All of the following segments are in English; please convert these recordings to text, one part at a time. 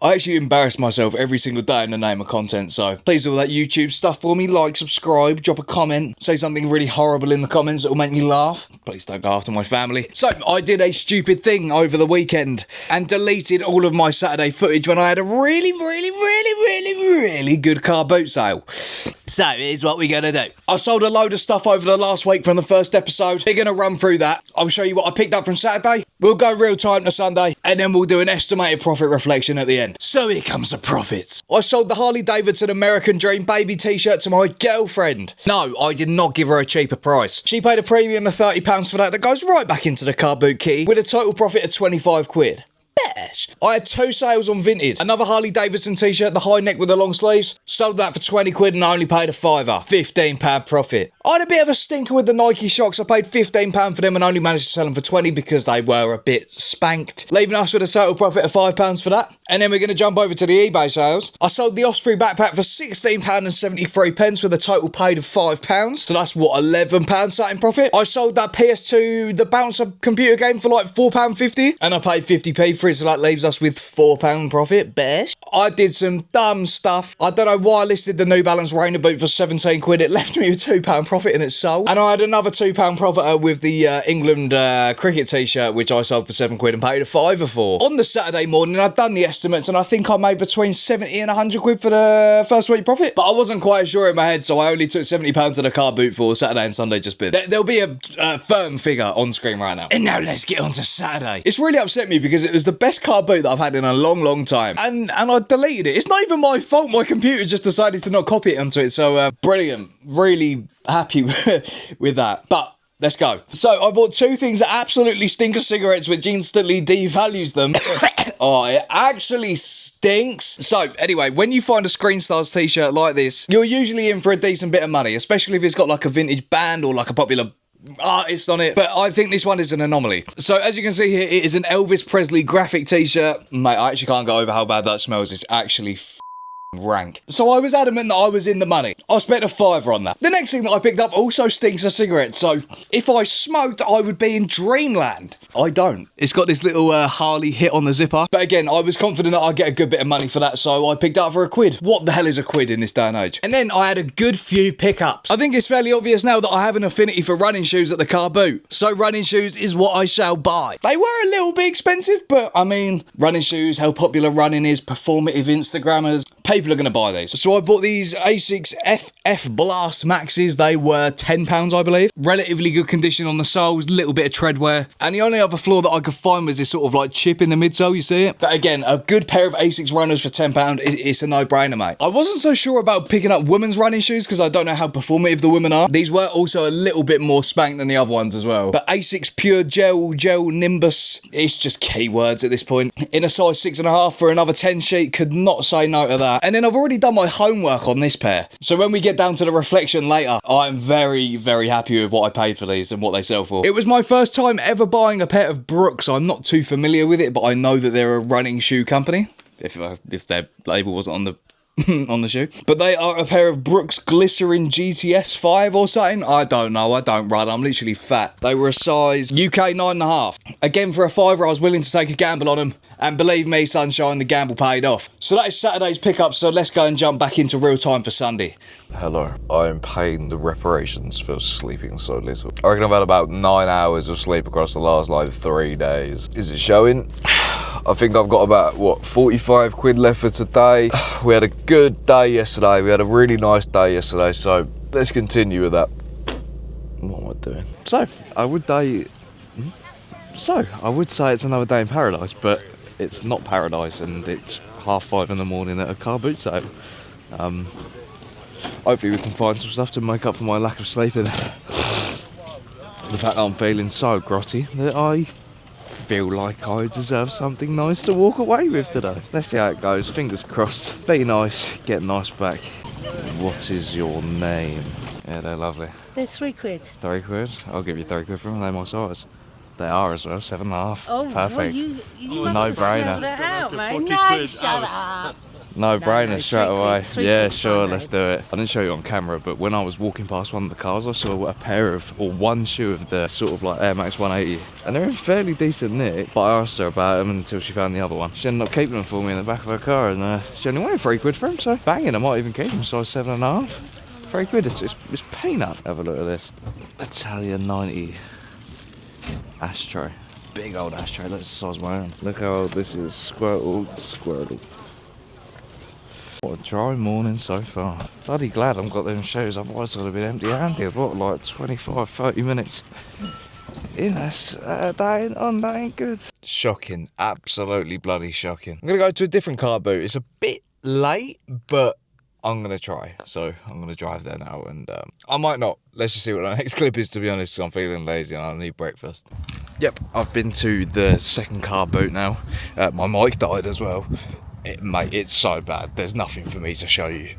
I actually embarrass myself every single day in the name of content, so please do all that YouTube stuff for me. Like, subscribe, drop a comment, say something really horrible in the comments that will make me laugh. Please don't go after my family. So, I did a stupid thing over the weekend and deleted all of my Saturday footage when I had a really good car boot sale. So, here's what we're going to do. I sold a load of stuff over the last week from the first episode. We're going to run through that. I'll show you what I picked up from Saturday. We'll go real time to Sunday, and then we'll do an estimated profit reflection at the end. So here comes the profits. I sold the Harley Davidson American Dream baby t-shirt to my girlfriend. No, I did not give her a cheaper price. She paid a premium of £30 for that goes right back into the car boot kitty with a total profit of 25 quid. Besh. I had 2 sales on Vinted. Another Harley Davidson t-shirt, the high neck with the long sleeves. Sold that for 20 quid and I only paid a fiver. £15 profit. I had a bit of a stinker with the Nike Shocks. I paid £15 for them and only managed to sell them for 20 because they were a bit spanked. Leaving us with a total profit of £5 for that. And then we're going to jump over to the eBay sales. I sold the Osprey backpack for £16.73 with a total paid of £5. So that's what, £11 sat in profit. I sold that PS2, the Bouncer computer game for like £4.50 and I paid 50p for it, so that leaves us with £4 profit. Besh. I did some dumb stuff. I don't know why I listed the New Balance Rainer boot for 17 quid. It left me with £2 profit in its sold. And I had another £2 profit with the England cricket t-shirt, which I sold for 7 quid and paid a fiver for. On the Saturday morning, I'd done the estimates and I think I made between 70 and 100 quid for the first week profit. But I wasn't quite sure in my head, so I only took £70 of the car boot for Saturday and Sunday just been. There'll be a firm figure on screen right now. And now let's get on to Saturday. It's really upset me because it was the best car boot that I've had in a long time. And I deleted it. It's not even my fault. My computer just decided to not copy it onto it. So brilliant. Really happy with that. But let's go. So I bought 2 things that absolutely stink of cigarettes, which instantly devalues them. Oh, it actually stinks. So anyway, when you find a Screen Stars t-shirt like this, you're usually in for a decent bit of money, especially if it's got like a vintage band or like a popular artist on it, but I think this one is an anomaly. So as you can see here, it is an Elvis Presley graphic t-shirt. Mate, I actually can't go over how bad that smells. It's actually rank. So I was adamant that I was in the money. I spent a fiver on that. The next thing that I picked up also stinks of cigarettes, so if I smoked, I would be in dreamland. I don't. It's got this little Harley hit on the zipper, but again, I was confident that I'd get a good bit of money for that, so I picked it up for a quid. What the hell is a quid in this day and age? And then I had a good few pickups. I think it's fairly obvious now that I have an affinity for running shoes at the car boot, so running shoes is what I shall buy. They were a little bit expensive, but I mean, running shoes, how popular running is, performative Instagrammers, people are going to buy these. So I bought these Asics FF Blast Maxes. They were £10, I believe. Relatively good condition on the soles, little bit of tread wear. And the only other flaw that I could find was this sort of like chip in the midsole, you see it? But again, a good pair of Asics runners for £10, it's a no-brainer, mate. I wasn't so sure about picking up women's running shoes because I don't know how performative the women are. These were also a little bit more spanked than the other ones as well. But Asics Pure Gel Nimbus, it's just keywords at this point. In a size 6.5 for another 10 sheet, could not say no to that. And then I've already done my homework on this pair. So when we get down to the reflection later, I'm very happy with what I paid for these and what they sell for. It was my first time ever buying a pair of Brooks. I'm not too familiar with it, but I know that they're a running shoe company. If their label wasn't on the on the shoe. But they are a pair of Brooks Glycerin GTS 5 or something. I don't know. I don't run. I'm literally fat. They were a size UK 9.5. Again, for a fiver, I was willing to take a gamble on them. And believe me, sunshine, the gamble paid off. So that is Saturday's pickup. So let's go and jump back into real time for Sunday. Hello. I am paying the reparations for sleeping so little. I reckon I've had about 9 hours of sleep across the last, 3 days. Is it showing? I think I've got about, 45 quid left for today. We had a good day yesterday. We had a really nice day yesterday, so let's continue with that. What am I doing? I would say it's another day in paradise, but it's not paradise, and it's 5:30 in the morning at a car boot sale. Hopefully we can find some stuff to make up for my lack of sleeping. The fact that I'm feeling so grotty that I feel like I deserve something nice to walk away with today. Let's see how it goes. Fingers crossed. Be nice. Get nice back. What is your name? Yeah, they're lovely. They're 3 quid. 3 quid? I'll give you 3 quid for them. They're my size. They are as well, 7.5. Oh, perfect. Well, you must have No-brainer. smelled it out, mate. No, shut up. No-brainer straight away. £3 Yeah, £3 sure, fine, let's babe. do it. I didn't show you on camera, but when I was walking past one of the cars, I saw a pair of, or one shoe of the sort of like Air Max 180, and they're in fairly decent nick, but I asked her about them until she found the other one. She ended up keeping them for me in the back of her car, and she only wanted £3 for them, so banging, I might even keep them, size 7.5. £3, it's peanuts. Have a look at this. Italian 90 ashtray. Big old ashtray, that's the size of my own. Look how old this is. Squirtle. What a dry morning so far. Bloody glad I've got them shoes, otherwise I'd have been empty-handed. What, like 25, 30 minutes? That ain't good. Shocking, absolutely bloody shocking. I'm gonna go to a different car boot. It's a bit late, but I'm gonna try. So I'm gonna drive there now, and I might not. Let's just see what the next clip is, to be honest, 'cause I'm feeling lazy and I need breakfast. Yep, I've been to the second car boot now. My mic died as well. Mate, it's so bad. There's nothing for me to show you.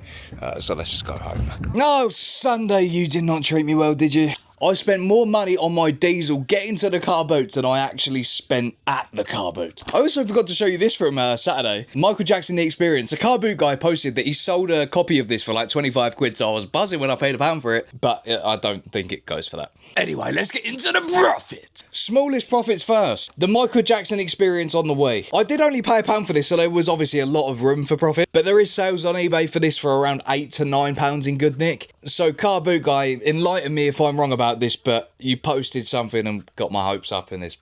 So let's just go home. No, Sunday, you did not treat me well, did you? I spent more money on my diesel getting to the car boot than I actually spent at the car boot. I also forgot to show you this from Saturday. Michael Jackson The Experience. A car boot guy posted that he sold a copy of this for like 25 quid, so I was buzzing when I paid £1 for it, but I don't think it goes for that. Anyway, let's get into the profit. Smallest profits first. The Michael Jackson Experience on the way. I did only pay £1 for this, so there was obviously a lot of room for profit, but there is sales on eBay for this for around £8 to £9 in good nick. So car boot guy, enlighten me if I'm wrong about this, but you posted something and got my hopes up, and it's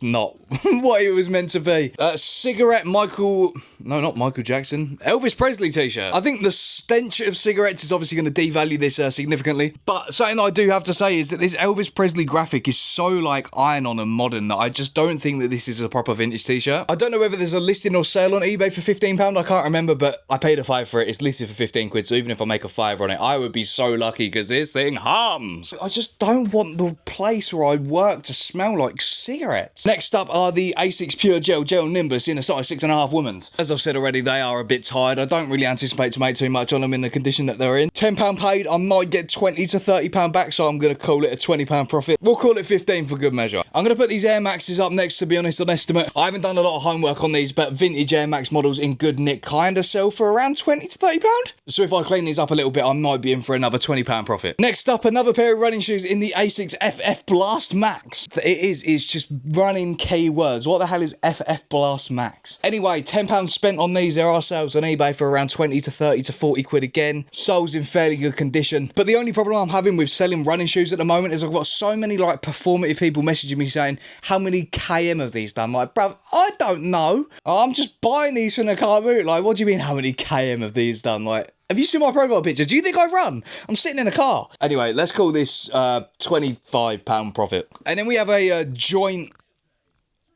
not what it was meant to be. Cigarette not Michael Jackson, Elvis Presley t-shirt. I think the stench of cigarettes is obviously going to devalue this significantly, but something that I do have to say is that this Elvis Presley graphic is so like iron-on and modern that I just don't think that this is a proper vintage t-shirt. I don't know whether there's a listing or sale on eBay for £15, I can't remember, but I paid £5 for it. It's listed for 15 quid, so even if I make a £5 on it, I would be so lucky because this thing hums. I just don't want the place where I work to smell like cigarettes. Next up are the Asics Pure Gel Nimbus in a size 6.5 women's. As I've said already, they are a bit tired. I don't really anticipate to make too much on them in the condition that they're in. £10 paid, I might get £20 to £30 back, so I'm going to call it a £20 profit. We'll call it 15 for good measure. I'm going to put these Air Maxes up next, to be honest, on estimate. I haven't done a lot of homework on these, but vintage Air Max models in good nick kind of sell for around £20 to £30. So if I clean these up a little bit, I might be in for another £20 profit. Next up, another pair of running shoes in the Asics FF Blast Max. It's just running keywords. What the hell is FF Blast Max? Anyway, £10 spent on these. There are sales on eBay for around 20 to 30 to 40 quid again. Soles in fairly good condition. But the only problem I'm having with selling running shoes at the moment is I've got so many like performative people messaging me saying, how many KM have these done? Like, bruv, I don't know. I'm just buying these from the car boot. Like, what do you mean how many KM have these done? Like, have you seen my profile picture? Do you think I run? I'm sitting in a car. Anyway, let's call this £25 profit. And then we have a joint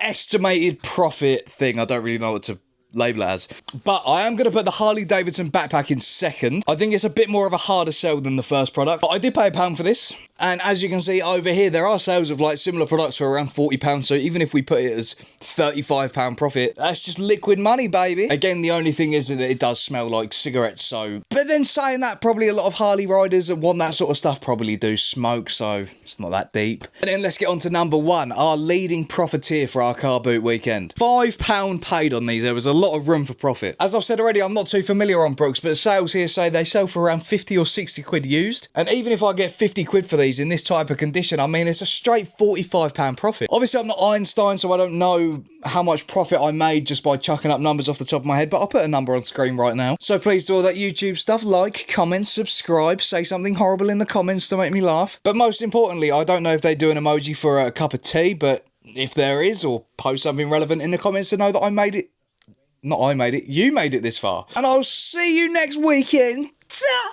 estimated profit thing. I don't really know what to label it as, but I am going to put the Harley Davidson backpack in second. I think it's a bit more of a harder sell than the first product, but I did pay £1 for this, and as you can see over here there are sales of like similar products for around £40, so even if we put it as £35 profit, that's just liquid money, baby. Again, the only thing is that it does smell like cigarettes, so, but then saying that, probably a lot of Harley riders that want that sort of stuff probably do smoke, so it's not that deep. And then let's get on to number one, our leading profiteer for our car boot weekend. £5 paid on these. There was a lot of room for profit. As I've said already, I'm not too familiar on Brooks, but sales here say they sell for around 50 or 60 quid used. And even if I get 50 quid for these in this type of condition, I mean, it's a straight £45 profit. Obviously, I'm not Einstein, so I don't know how much profit I made just by chucking up numbers off the top of my head, but I'll put a number on screen right now. So please do all that YouTube stuff, like, comment, subscribe, say something horrible in the comments to make me laugh. But most importantly, I don't know if they do an emoji for a cup of tea, but if there is, or post something relevant in the comments to know that I made it. Not I made it, you made it this far. And I'll see you next weekend. Ta!